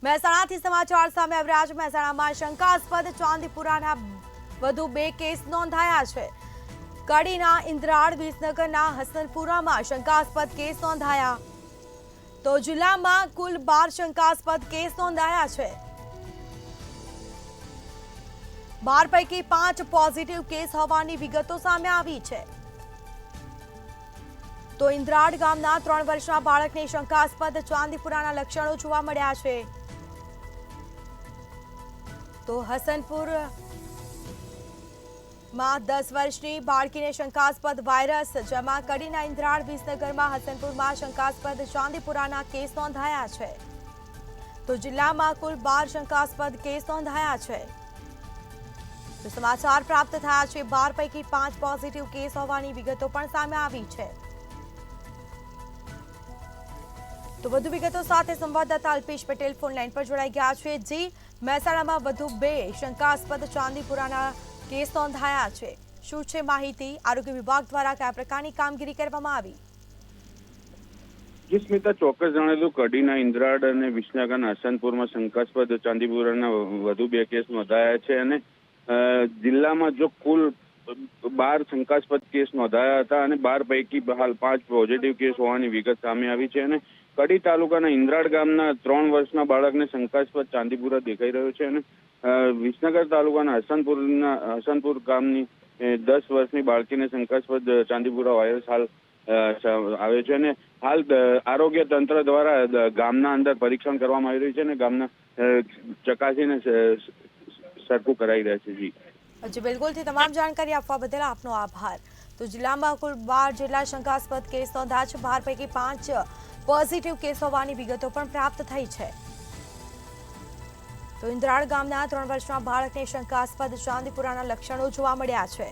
મહેસાણાથી સમાચાર સામે આવ્યા છે। મહેસાણામાં શંકાસ્પદ ચાંદીપુરાના વધુ 2 કેસ નોંધાયા છે। કડીના ઇન્દ્રાળ, વિસનગરના હસનપુરામાં શંકાસ્પદ કેસ નોંધાયા। તો જિલ્લામાં કુલ 12 શંકાસ્પદ કેસ નોંધાયા છે। 12 પૈકી 5 પોઝિટિવ કેસ હોવાની વિગતો સામે આવી છે। તો ઇન્દ્રાળ ગામના 3 વર્ષના બાળકને શંકાસ્પદ ચાંદીપુરાના લક્ષણો જોવા મળ્યા છે। તો હસનપુરમાં 10 વર્ષની બાળકીને શંકાસ્પદ વાયરસ, જેમાં કડીના ઇન્દ્રાળ, વિસનગરમાં હસનપુરમાં શંકાસ્પદ ચાંદીપુરાના કેસ નોંધાયા છે। તો જિલ્લામાં કુલ 12 શંકાસ્પદ કેસ નોંધાયા છે। તો સમાચાર પ્રાપ્ત થયા છે। 12 પૈકી 5 પોઝિટિવ કેસ હોવાની વિગતો પણ સામે આવી છે। તો વધુ વિગતો સાથે સંવાદદાતા અલ્પેશ પટેલ ફોન લાઈન પર જોડાઈ ગયા છે। જી, મહેસાણામાં વધુ 2 શંકાસ્પદ ચાંદીપુરાના કેસ નોંધાયા છે। શું છે માહિતી? આરોગ્ય વિભાગ દ્વારા કયા પ્રકારની કામગીરી કરવામાં આવી? જી સ્મિતા, ચોક્કસ જણાવ્યું કડીના ઇન્દ્રાળ અને વિસનગરના હસનપુરમાં શંકાસ્પદ ચાંદીપુરાના વધુ 2 કેસ નોંધાયા છે અને જિલ્લામાં જો કુલ 12 શંકાસ્પદ કેસ નોંધાયા હતા અને 12 પૈકી હાલ 5 પોઝિટિવ કેસ હોવાની વિગત સામે આવી છે અને કડી તાલુકાના ઇન્દ્રાળ ગામના 3 વર્ષના બાળકને શંકાસ્પદ ચાંદીપુરા દેખાઈ રહ્યો છે અને વિસનગર તાલુકાના હસનપુર ગામની 10 વર્ષની બાળકીને શંકાસ્પદ ચાંદીપુરા વાયરસ હાલ આવે છે અને હાલ આરોગ્ય તંત્ર દ્વારા ગામના અંદર પરીક્ષણ કરવામાં આવી રહ્યું છે અને ગામના ચકાસીને સરખું કરાઈ રહ્યા છે। જી બિલકુલથી તમામ જાણકારી આપવા બદલ આપનો આભાર। તો જિલ્લામાં કુલ 12 જેટલા શંકાસ્પદ કેસ નોંધાયા છે। 12 પૈકી 5 પોઝિટિવ કેસ હોવાની વિગતો પણ પ્રાપ્ત થઈ છે। તો ઇન્દ્રાળ ગામના 3 વર્ષના બાળકને શંકાસ્પદ ચાંદીપુરાના લક્ષણો જોવા મળ્યા છે।